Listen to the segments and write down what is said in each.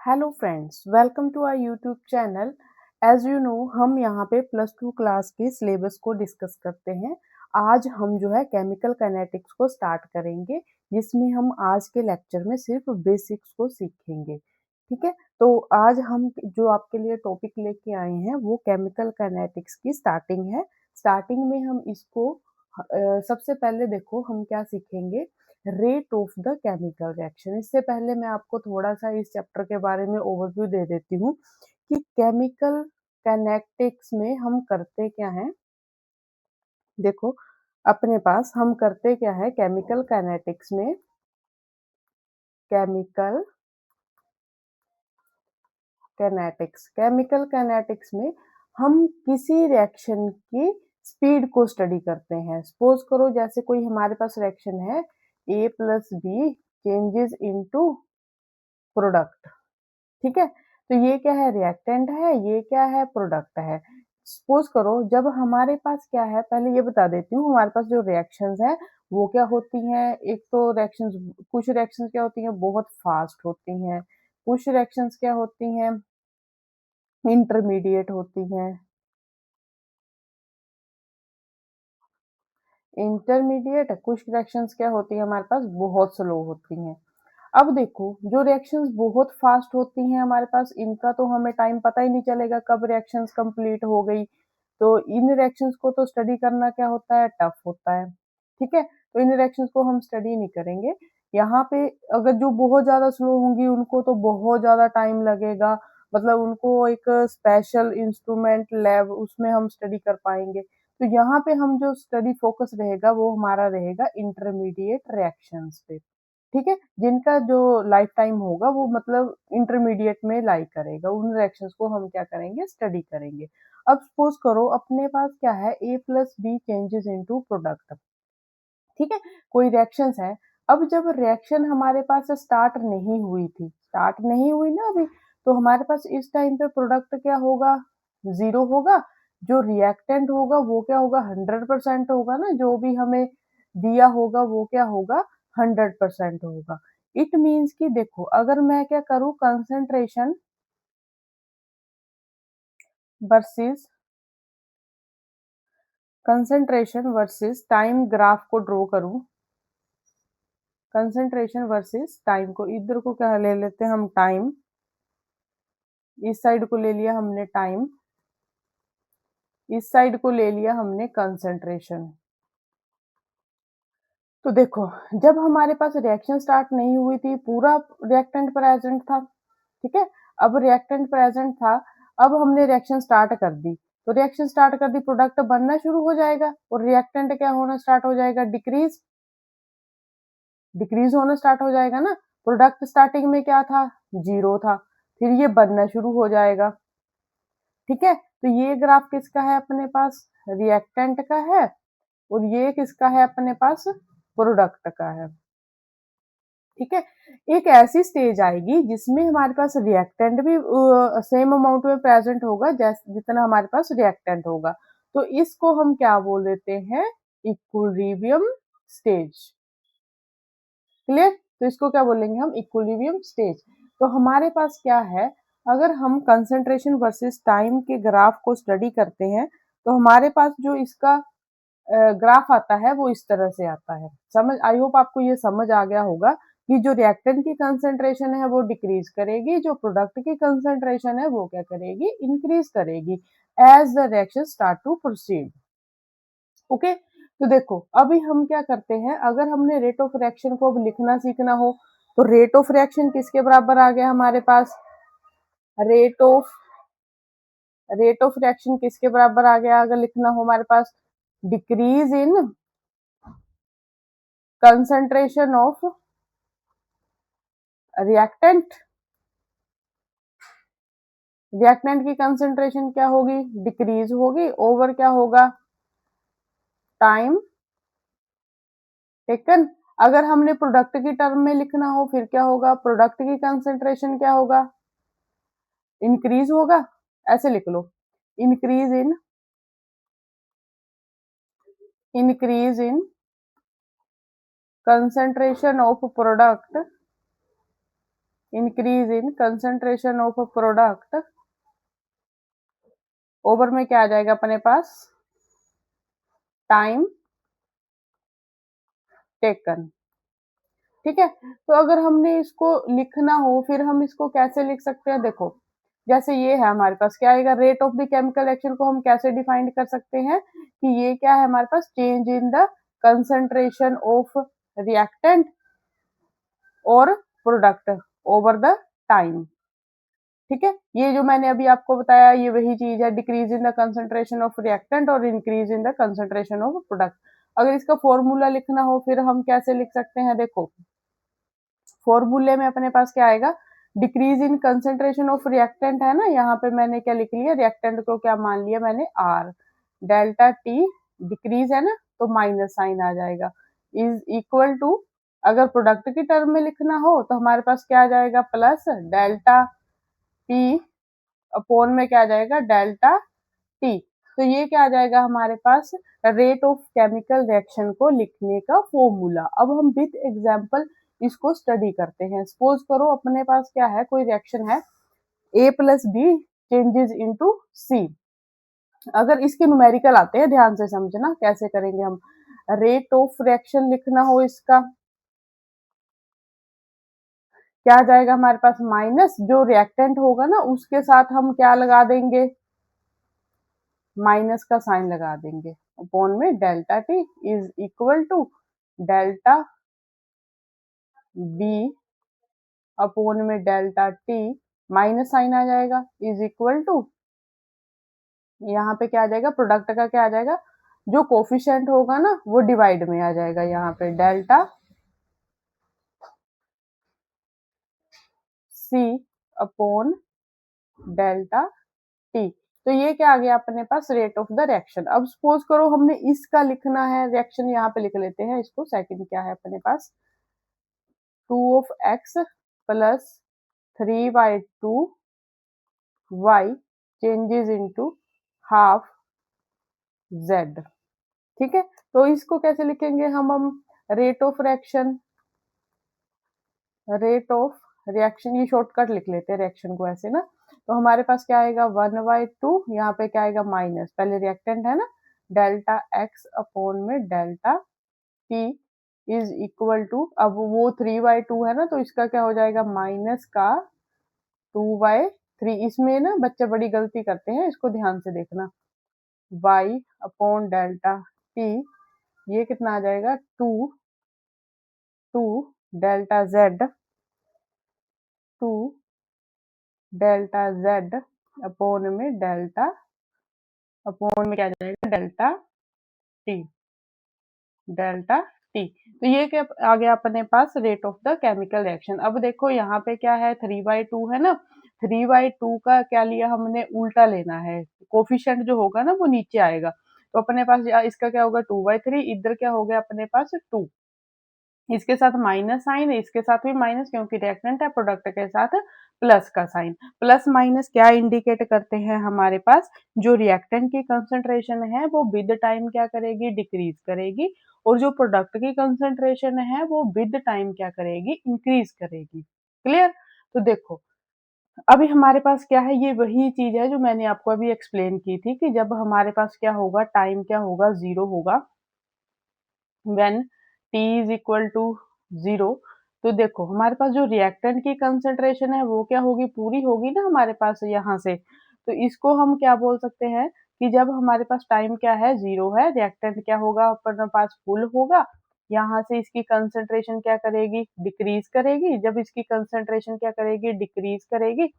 Hello friends, welcome to our YouTube channel. As you know हम यहाँ पे +2 class के सिलेबस को डिस्कस करते हैं। आज हम जो है केमिकल काइनेटिक्स को स्टार्ट करेंगे, जिसमें हम आज के लेक्चर में सिर्फ बेसिक्स को सीखेंगे। ठीक है, तो आज हम जो आपके लिए टॉपिक लेके आए हैं वो केमिकल काइनेटिक्स की स्टार्टिंग है। स्टार्टिंग में हम इसको सबसे पहले देखो हम क्या सीखेंगे, rate of the chemical reaction. इससे पहले मैं आपको थोड़ा सा इस चैप्टर के बारे में ओवरव्यू दे देती हूँ कि केमिकल काइनेटिक्स में हम करते क्या हैं। देखो, अपने पास हम करते क्या है केमिकल काइनेटिक्स में। केमिकल काइनेटिक्स में हम किसी रिएक्शन की स्पीड को स्टडी करते हैं। सपोज करो जैसे कोई हमारे पास रिएक्शन है, A plus B changes into product. ठीक है, तो ये क्या है, रिएक्टेंट है, ये क्या है, प्रोडक्ट है। सपोज करो जब हमारे पास क्या है, पहले ये बता देती हूँ, हमारे पास जो रिएक्शंस है वो क्या होती हैं। एक तो रिएक्शंस, कुछ रिएक्शंस क्या होती हैं, बहुत फास्ट होती हैं। कुछ रिएक्शंस क्या होती हैं, इंटरमीडिएट होती हैं। इंटरमीडिएट कुछ रिएक्शंस क्या होती है हमारे पास, बहुत स्लो होती हैं। अब देखो, जो रिएक्शंस बहुत फास्ट होती हैं हमारे पास, इनका तो हमें टाइम पता ही नहीं चलेगा कब रिएक्शंस कंप्लीट हो गई। तो इन रिएक्शंस को तो स्टडी करना क्या होता है, टफ होता है। ठीक है, तो इन रिएक्शंस को हम स्टडी नहीं करेंगे। यहाँ पे अगर जो बहुत ज्यादा स्लो होंगी उनको तो बहुत ज्यादा टाइम लगेगा, मतलब उनको एक स्पेशल इंस्ट्रूमेंट लैब उसमें हम स्टडी कर पाएंगे। तो यहाँ पे हम जो स्टडी फोकस रहेगा वो हमारा रहेगा इंटरमीडिएट रिएक्शंस पे। ठीक है, जिनका जो लाइफ टाइम होगा वो मतलब इंटरमीडिएट में लाई करेगा, उन रिएक्शंस को हम क्या करेंगे, स्टडी करेंगे। अब सपोज करो अपने पास क्या है, A plus B changes into product. ठीक है, कोई रिएक्शंस है। अब जब रिएक्शन हमारे पास स्टार्ट नहीं हुई थी, स्टार्ट नहीं हुई ना अभी, तो हमारे पास इस टाइम पे प्रोडक्ट क्या होगा, जीरो होगा। जो रिएक्टेंट होगा वो क्या होगा, 100% होगा ना, जो भी हमें दिया होगा वो क्या होगा, 100% होगा। इट मीन्स कि देखो, अगर मैं क्या करूं, versus concentration versus time graph को ड्रॉ करूं। कंसंट्रेशन वर्सेस टाइम को, इधर को क्या ले लेते हैं हम, टाइम। इस साइड को ले लिया हमने टाइम, इस साइड को ले लिया हमने कंसंट्रेशन। तो देखो, जब हमारे पास रिएक्शन स्टार्ट नहीं हुई थी पूरा रिएक्टेंट प्रेजेंट था। ठीक है, अब रिएक्टेंट प्रेजेंट था, अब हमने रिएक्शन स्टार्ट कर दी, तो रिएक्शन स्टार्ट कर दी, प्रोडक्ट बनना शुरू हो जाएगा और रिएक्टेंट क्या होना स्टार्ट हो जाएगा, डिक्रीज। डिक्रीज होना स्टार्ट हो जाएगा ना। प्रोडक्ट स्टार्टिंग में क्या था, जीरो था, फिर ये बनना शुरू हो जाएगा। ठीक है, तो ये ग्राफ किसका है अपने पास, रिएक्टेंट का है, और ये किसका है अपने पास, प्रोडक्ट का है। ठीक है, एक ऐसी स्टेज आएगी जिसमें हमारे पास रिएक्टेंट भी सेम अमाउंट में प्रेजेंट होगा जैसे जितना हमारे पास रिएक्टेंट होगा। तो इसको हम क्या बोल देते हैं, इक्विलिब्रियम स्टेज। क्लियर, तो इसको क्या बोलेंगे हम, इक्विलिब्रियम स्टेज। तो हमारे पास क्या है, अगर हम कंसंट्रेशन वर्सेस टाइम के ग्राफ को स्टडी करते हैं तो हमारे पास जो इसका ग्राफ आता है वो इस तरह से आता है। समझ, आई होप आपको ये समझ आ गया होगा कि जो रिएक्टेंट की कंसंट्रेशन है वो डिक्रीज करेगी, जो प्रोडक्ट की कंसंट्रेशन है वो क्या करेगी, इंक्रीज करेगी as the reaction start to proceed. Okay, तो देखो अभी हम क्या करते हैं, अगर हमने रेट ऑफ रिएक्शन को अब लिखना सीखना हो तो रेट ऑफ रिएक्शन किसके बराबर आ गया हमारे पास, रेट ऑफ रिएक्शन किसके बराबर आ गया, अगर लिखना हो हमारे पास, decrease in concentration of reactant. Reactant की कंसंट्रेशन क्या होगी, डिक्रीज होगी, ओवर क्या होगा, टाइम टेकन। अगर हमने प्रोडक्ट की टर्म में लिखना हो फिर क्या होगा, प्रोडक्ट की कंसंट्रेशन क्या होगा, इंक्रीज होगा। ऐसे लिख लो, increase in concentration of product increase in concentration of a product over में क्या आ जाएगा अपने पास, टाइम टेकन। ठीक है, तो अगर हमने इसको लिखना हो फिर हम इसको कैसे लिख सकते हैं, देखो जैसे ये है हमारे पास क्या आएगा, rate of the chemical reaction को हम कैसे डिफाइन कर सकते हैं कि ये क्या है हमारे पास, change in the concentration of reactant और प्रोडक्ट ओवर द टाइम। ठीक है, ये जो मैंने अभी आपको बताया ये वही चीज है, decrease in the concentration of reactant और increase in the concentration of product. अगर इसका फॉर्मूला लिखना हो फिर हम कैसे लिख सकते हैं, देखो फॉर्मूले में अपने पास क्या आएगा, decrease in concentration of reactant है ना, यहाँ पे मैंने क्या लिख लिया, रिएक्टेंट को क्या मान लिया मैंने आर, डेल्टा टी डिक्रीज है ना तो माइनस साइन आ जाएगा, इज इक्वल टू, अगर प्रोडक्ट की टर्म में लिखना हो तो हमारे पास क्या आ जाएगा, प्लस डेल्टा टी अपॉन में क्या आ जाएगा, डेल्टा टी। तो ये क्या आ जाएगा हमारे पास, रेट ऑफ केमिकल रिएक्शन को लिखने का फॉर्मूला। अब हम विथ एग्जांपल इसको स्टडी करते हैं। सपोज करो अपने पास क्या है, कोई रिएक्शन है ए प्लस बी चेंजेस इनटू सी। अगर इसके न्यूमेरिकल आते हैं, ध्यान से समझना कैसे करेंगे हम, रेट ऑफ रिएक्शन लिखना हो इसका क्या आ जाएगा हमारे पास, माइनस जो रिएक्टेंट होगा ना उसके साथ हम क्या लगा देंगे, माइनस का साइन लगा देंगे, अपॉन में delta T is equal to delta B upon में डेल्टा टी, माइनस साइन आ जाएगा, इज इक्वल टू, यहाँ पे क्या आ जाएगा, प्रोडक्ट का क्या आ जाएगा, जो कोफिशिएंट होगा ना वो डिवाइड में आ जाएगा, यहाँ पे delta C upon delta T. तो ये क्या आ गया अपने पास, रेट ऑफ द रिएक्शन। अब सपोज करो हमने इसका लिखना है रिएक्शन, यहाँ पे लिख लेते हैं इसको, सेकंड क्या है अपने पास, 2 of x plus 3/2 y changes into half z। ठीक है, तो इसको कैसे लिखेंगे हम rate of reaction, rate of reaction, ये शॉर्टकट लिख लेते हैं रिएक्शन को ऐसे ना, तो हमारे पास क्या आएगा 1/2, यहाँ पे क्या आएगा माइनस, पहले रिएक्टेंट है ना, डेल्टा एक्स अपॉन में delta T is equal to, अब वो 3/2 है ना तो इसका क्या हो जाएगा, माइनस का 2/3। इसमें ना बच्चे बड़ी गलती करते हैं, इसको ध्यान से देखना, y अपॉन डेल्टा टी, ये कितना आ जाएगा 2 delta z, 2 delta z upon में डेल्टा, अपॉन में क्या आ जाएगा डेल्टा टी, डेल्टा टी। तो ये क्या आ गया अपने पास, rate of the chemical reaction. अब देखो यहाँ पे क्या है 3/2 है ना, 3/2 का क्या लिया हमने, उल्टा लेना है, कोफिशिएंट जो होगा ना वो नीचे आएगा, तो अपने पास इसका क्या होगा 2/3, इधर क्या हो गया अपने पास 2, इसके साथ माइनस साइन है, इसके साथ भी माइनस क्योंकि रिएक्टेंट है, प्रोडक्ट के साथ प्लस का साइन। प्लस माइनस क्या इंडिकेट करते हैं हमारे पास, जो रिएक्टेंट की कंसंट्रेशन है वो विद टाइम क्या करेगी, डिक्रीज करेगी, और जो प्रोडक्ट की कंसंट्रेशन है वो विद टाइम क्या करेगी, इंक्रीज करेगी। क्लियर, तो देखो अभी हमारे पास क्या है, ये वही चीज है जो मैंने आपको अभी एक्सप्लेन की थी कि जब हमारे पास क्या होगा, टाइम क्या होगा, जीरो होगा, when T is equal to zero. तो देखो हमारे पास जो रिएक्टेंट की कंसेंट्रेशन है वो क्या होगी, पूरी होगी ना हमारे पास यहाँ से, तो इसको हम क्या बोल सकते हैं कि जब हमारे पास टाइम क्या है, जीरो है, रिएक्टेंट क्या होगा अपने पास, फुल होगा, यहाँ से इसकी कंसेंट्रेशन क्या करेगी, डिक्रीज करेगी, जब इसकी कंसेंट्रेशन क्या करेगी, डिक्रीज करेगी,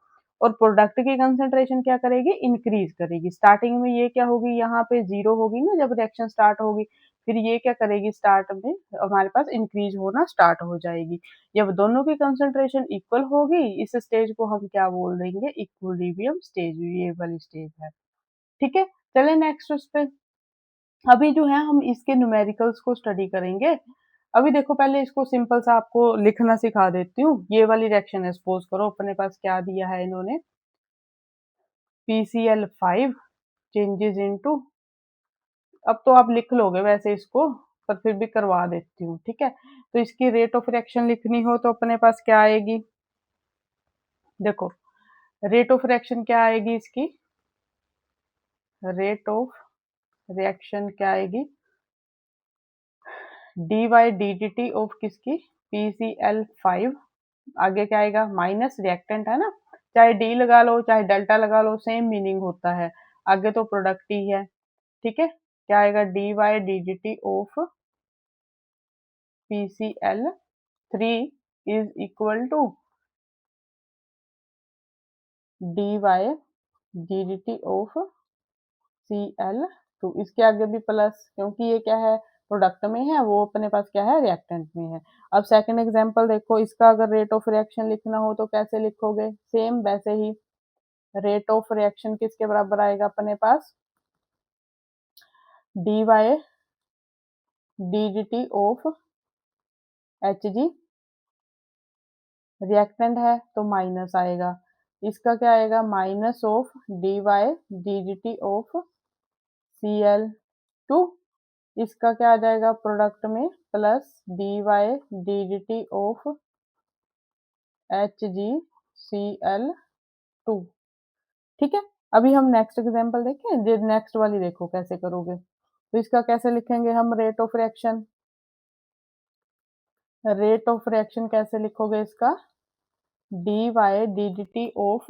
और प्रोडक्ट की कंसेंट्रेशन क्या करेगी, इंक्रीज करेगी। स्टार्टिंग में ये क्या होगी, यहाँ पे जीरो होगी ना जब रिएक्शन स्टार्ट होगी, फिर ये क्या करेगी, स्टार्ट में हमारे पास इंक्रीज होना स्टार्ट हो जाएगी। जब दोनों की कंसंट्रेशन इक्वल होगी, इस स्टेज को हम क्या बोल देंगे, इक्विलिब्रियम स्टेज, ये वाली स्टेज है। ठीक है, चले नेक्स्ट उस पे। अभी जो है हम इसके न्यूमेरिकल्स को स्टडी करेंगे। अभी देखो पहले इसको सिंपल सा आपको लिखना सिखा देती हूँ। ये वाली रिएक्शन है, सपोज करो अपने पास क्या दिया है इन्होंने, PCl5 चेंजेस इनटू, अब तो आप लिख लोगे वैसे इसको, पर फिर भी करवा देती हूँ। ठीक है, तो इसकी रेट ऑफ रिएक्शन लिखनी हो तो अपने पास क्या आएगी, देखो रेट ऑफ रिएक्शन क्या आएगी इसकी, रेट ऑफ रिएक्शन क्या आएगी, D Y D D T of किसकी, PCl5, आगे क्या आएगा माइनस रिएक्टेंट है ना, चाहे डी लगा लो चाहे डेल्टा लगा लो सेम मीनिंग होता है, आगे तो प्रोडक्ट ही है। ठीक है, क्या आएगा D Y D D T of PCl3 is equal to D Y D D T of Cl2, इसके आगे भी प्लस, क्योंकि ये क्या है प्रोडक्ट में है, वो अपने पास क्या है रिएक्टेंट में है। अब सेकंड एग्जांपल देखो, इसका अगर रेट ऑफ रिएक्शन लिखना हो तो कैसे लिखोगे, सेम वैसे ही, रेट ऑफ रिएक्शन किसके बराबर आएगा अपने पास, D Y D D T of Hg, reactant है तो माइनस आएगा, इसका क्या आएगा minus of D Y D D T of Cl2, इसका क्या आ जाएगा प्रोडक्ट में plus D Y D D T of HgCl2। ठीक है, अभी हम नेक्स्ट एग्जांपल देखें, नेक्स्ट वाली देखो कैसे करोगे, तो इसका कैसे लिखेंगे हम rate of reaction, rate of reaction कैसे लिखोगे इसका, D Y D D T of,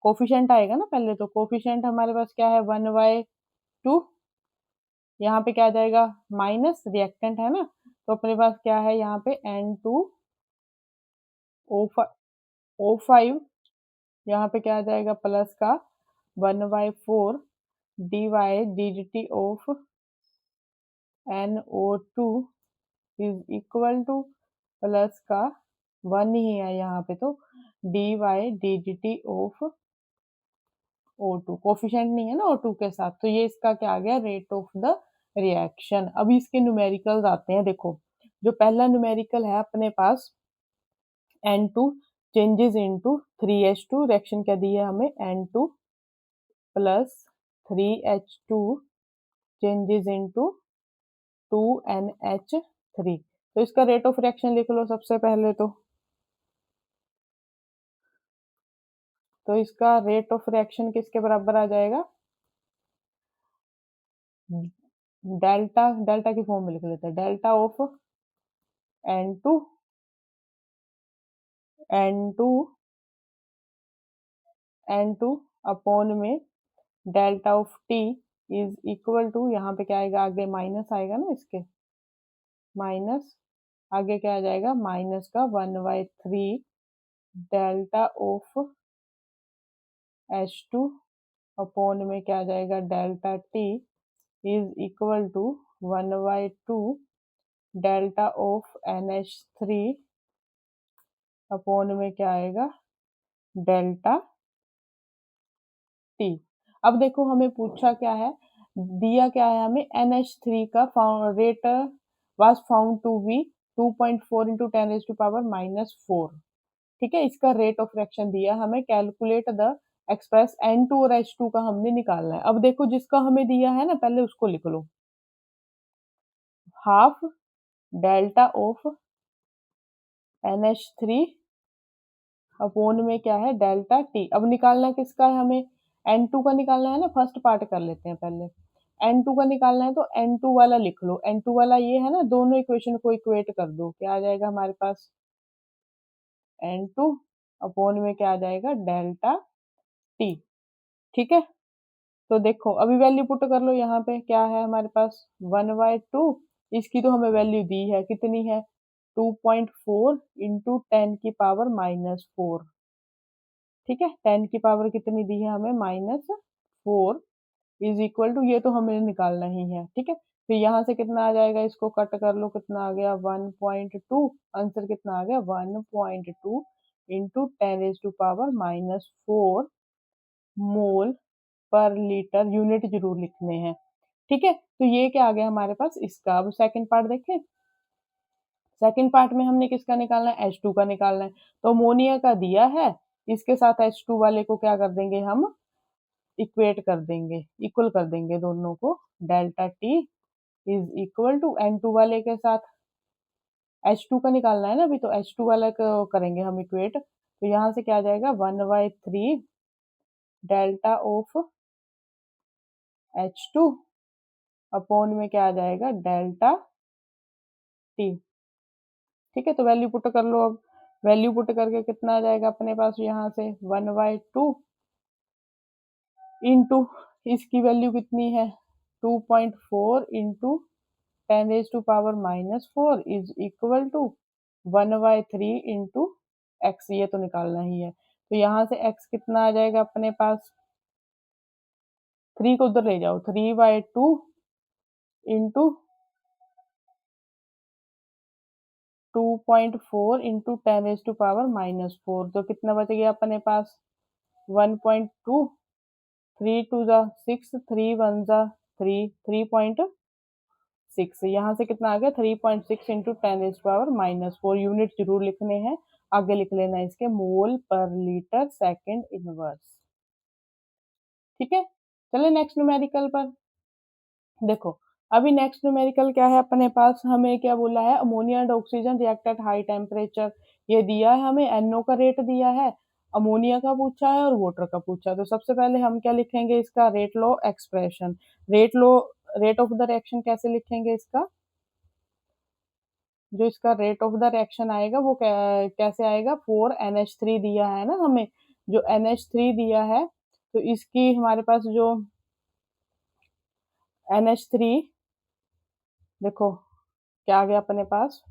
coefficient आएगा ना पहले, तो कोफिशिएंट हमारे पास क्या है 1/2, यहाँ पे क्या आ जाएगा माइनस रिएक्टेंट है ना, तो अपने पास क्या है यहाँ पे N2O5, यहाँ पे क्या आ जाएगा प्लस का 1/4 D Y D D T of NO2 is equal to plus का 1 ही है यहाँ पे, तो D Y D D T of O2, coefficient नहीं है ना O2 के साथ, तो ये इसका क्या आ गया रेट ऑफ द रिएक्शन। अभी इसके न्यूमेरिकल्स आते हैं, देखो जो पहला न्यूमेरिकल है अपने पास N2 changes into 3H2, reaction क्या दी है हमें N2 plus 3H2 changes into 2NH3, तो इसका रेट ऑफ रिएक्शन लिख लो सबसे पहले तो इसका रेट ऑफ रिएक्शन किसके बराबर आ जाएगा, डेल्टा, डेल्टा की फॉर्म में लिख लेते हैं, delta of N2 N2 N2 upon में delta of T is equal to, यहाँ पे क्या आएगा आगे माइनस आएगा ना इसके, माइनस आगे क्या आ जाएगा माइनस का 1/3 डेल्टा ऑफ H2 अपॉन में क्या आ जाएगा delta T is equal to 1/2 delta of NH3 upon में क्या आएगा डेल्टा T। अब देखो हमें पूछा क्या है, दिया क्या है हमें NH3 का rate was found to be 2.4 into 10⁻⁻⁴। ठीक है, इसका रेट ऑफ रिएक्शन दिया हमें, कैलकुलेट द एक्सप्रेस N2 और H2 का हमने निकालना है। अब देखो जिसका हमें दिया है ना पहले उसको लिख लो, half delta of NH3 upon में क्या है डेल्टा T। अब निकालना किसका है हमें, N2 का निकालना है ना, फर्स्ट पार्ट कर लेते हैं पहले, N2 का निकालना है तो N2 वाला लिख लो, N2 वाला ये है ना, दोनों इक्वेशन को इक्वेट कर दो, क्या आ जाएगा हमारे पास N2 अपॉन में क्या आ जाएगा डेल्टा T। ठीक है, तो देखो अभी वैल्यू पुट कर लो, यहाँ पे क्या है हमारे पास 1/2, इसकी तो हमें वैल्यू दी है कितनी है 2.4 इंटू 10⁻⁻⁴। ठीक है, 10 की पावर कितनी दी है हमें -4 इज इक्वल टू, ये तो हमें निकालना ही है। ठीक है, फिर यहाँ से कितना आ जाएगा, इसको कट कर लो, कितना आ गया 1.2, आंसर कितना आ गया 1.2 इंटू 10⁻⁻⁴ मोल पर लीटर, यूनिट जरूर लिखने हैं। ठीक है, तो ये क्या आ गया हमारे पास इसका। अब सेकंड पार्ट देखें, सेकंड पार्ट में हमने किसका निकालना है H2 का निकालना है, तो अमोनिया का दिया है, इसके साथ H2 वाले को क्या कर देंगे हम इक्वेट कर देंगे, इक्वल कर देंगे दोनों को, delta T is equal to N2 वाले के साथ H2 का निकालना है ना अभी, तो H2 वाला को करेंगे हम इक्वेट, तो यहाँ से क्या आ जाएगा 1/3 डेल्टा ऑफ H2 अपॉन में क्या आ जाएगा डेल्टा टी। ठीक है, तो वैल्यू पुट कर लो। अब वैल्यू पुट करके कितना आ जाएगा अपने पास यहाँ से 1/2 इंटू इसकी वैल्यू कितनी है 2.4 into 10⁻⁻⁴ is equal to 1/3 into X. ये तो निकालना ही है, तो यहाँ से एक्स कितना आ जाएगा अपने पास, 3 को उधर ले जाओ, 3/2 इंटू 2.4 इंटू 10⁻⁻⁴ तो कितना बच गया अपने पास 1.2, 3 2 जा 6, 3 1 जा 3, 3.6। यहाँ से कितना आ गया 3.6 इंटू 10⁻⁻⁴ यूनिट जरूर लिखने हैं, आगे लिख लेना इसके मोल पर लीटर सेकंड इनवर्स। ठीक है, चले नेक्स्ट न्यूमेरिकल पर। देखो अभी नेक्स्ट न्यूमेरिकल क्या है अपने पास, हमें क्या बोला है ammonia and oxygen react at high temperature. ये दिया है हमें, एनओ का रेट दिया है, अमोनिया का पूछा है और वाटर का पूछा है। तो सबसे पहले हम क्या लिखेंगे इसका rate low expression. Rate of the reaction कैसे लिखेंगे इसका, जो इसका रेट ऑफ द रिएक्शन आएगा वो कैसे आएगा, 4NH3 दिया है ना हमें, जो NH3 दिया है तो इसकी हमारे पास जो NH3 देखो क्या आ गया अपने पास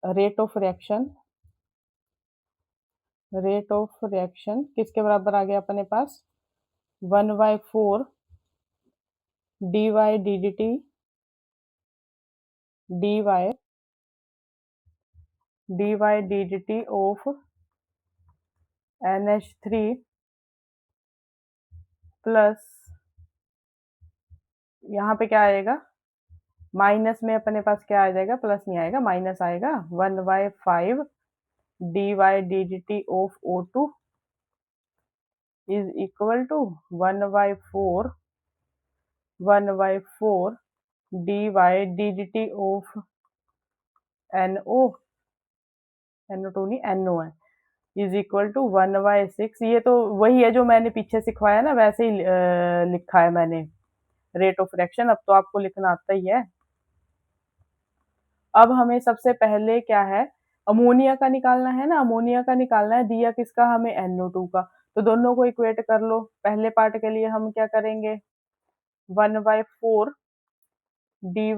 रेट ऑफ रिएक्शन किसके बराबर आ गया अपने पास 1/4 dy ऑफ NH3 प्लस यहाँ पे क्या आएगा माइनस में अपने पास क्या आ जाएगा, प्लस नहीं आएगा माइनस आएगा, 1/5 dy of O2 is equal to 1/4 dy of NO2 नहीं NO है, इज इक्वल टू 1/6। ये तो वही है जो मैंने पीछे सिखवाया ना, वैसे ही लिखा है मैंने रेट ऑफ रिएक्शन, अब तो आपको लिखना आता ही है। अब हमें सबसे पहले क्या है अमोनिया का निकालना है ना, अमोनिया का निकालना है, दिया किसका हमें NO2 का, तो दोनों को इक्वेट कर लो। पहले पार्ट के लिए हम क्या करेंगे 1/4 dy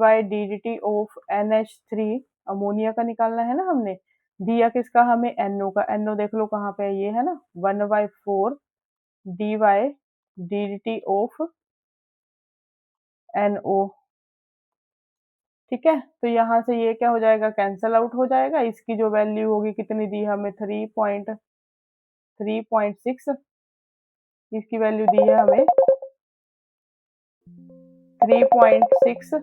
ऑफ NH3 अमोनिया का निकालना है ना हमने, दिया किसका हमें NO का, NO देख लो कहाँ पे है, ये है ना 1/4 dy ऑफ NO। ठीक है, तो यहाँ से ये क्या हो जाएगा कैंसल आउट हो जाएगा, इसकी जो वैल्यू होगी कितनी दी हमें 3.6, इसकी वैल्यू दी है हमें 3.6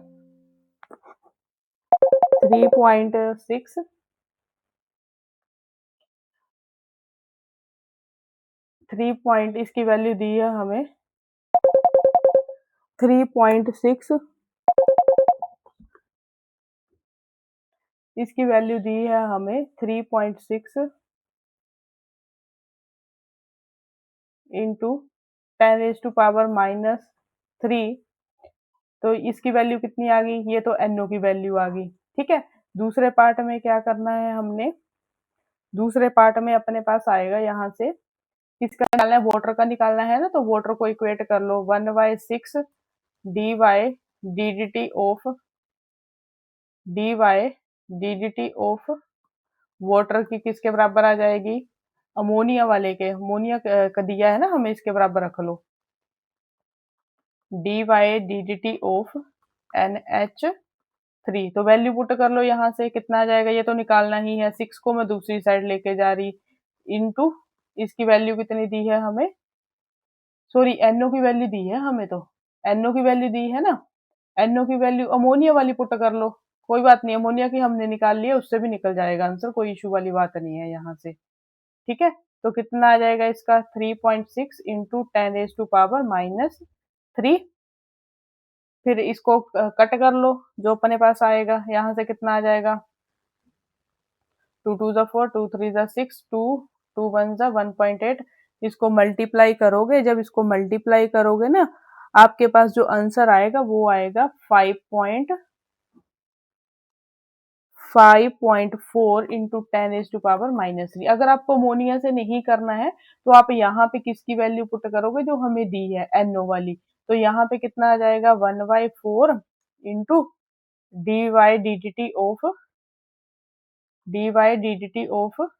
इसकी वैल्यू दी है हमें 3.6, इसकी वैल्यू दी है हमें 3.6 इंटू 10⁻⁻3, तो इसकी वैल्यू कितनी आ गई, ये तो NO की वैल्यू आ गई। ठीक है, दूसरे पार्ट में क्या करना है हमने, दूसरे पार्ट में अपने पास आएगा यहाँ से किसका निकालना है, वाटर का निकालना है ना, तो वाटर को इक्वेट कर लो 1/6 dy ऑफ वाटर की किसके बराबर आ जाएगी, अमोनिया वाले के, अमोनिया का दिया है ना हमें, इसके बराबर रख लो dy ऑफ NH3। तो वैल्यू पुट कर लो यहाँ से कितना आ जाएगा, ये तो निकालना ही है, 6 को मैं दूसरी साइड लेके जा रही इनटू इसकी वैल्यू कितनी दी है हमें, सॉरी NO की वैल्यू दी है हमें, तो NO की वैल्यू दी है ना, NO की वैल्यू अमोनिया वाली पुट कर लो, कोई बात नहीं अमोनिया की हमने निकाल लिया, उससे भी निकल जाएगा आंसर, कोई इशू वाली बात नहीं है यहाँ से। ठीक है, तो कितना आ जाएगा इसका 3.6 इंटू 10⁻⁻3, फिर इसको कट कर लो, जो अपने पास आएगा यहाँ से कितना आ जाएगा 2 2 जा 4, 2 3 जा 6, 2 2 1 जा 1.8। इसको मल्टीप्लाई करोगे, जब इसको मल्टीप्लाई करोगे ना, आपके पास जो आंसर आएगा वो आएगा 5.4 इंटू 10⁻³ अगर आपको मोनिया से नहीं करना है तो आप यहाँ पे किसकी वैल्यू पुट करोगे, जो हमें दी है एनओ वाली। तो यहाँ पे कितना आ जाएगा 1/4 इंटू dy/dt ऑफ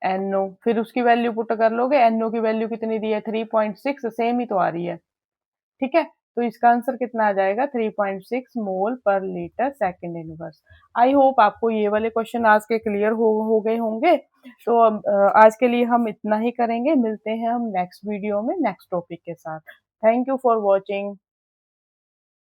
एनओ। फिर उसकी वैल्यू पुट कर लोगे, एनओ की वैल्यू कितनी दी है 3.6, सेम ही तो आ रही है। ठीक है, तो इसका आंसर कितना आ जाएगा 3.6 मोल पर litre second inverse. I hope आपको ये वाले क्वेश्चन आज के क्लियर हो गए होंगे। तो आज के लिए हम इतना ही करेंगे, मिलते हैं हम नेक्स्ट वीडियो में नेक्स्ट टॉपिक के साथ। Thank you for watching.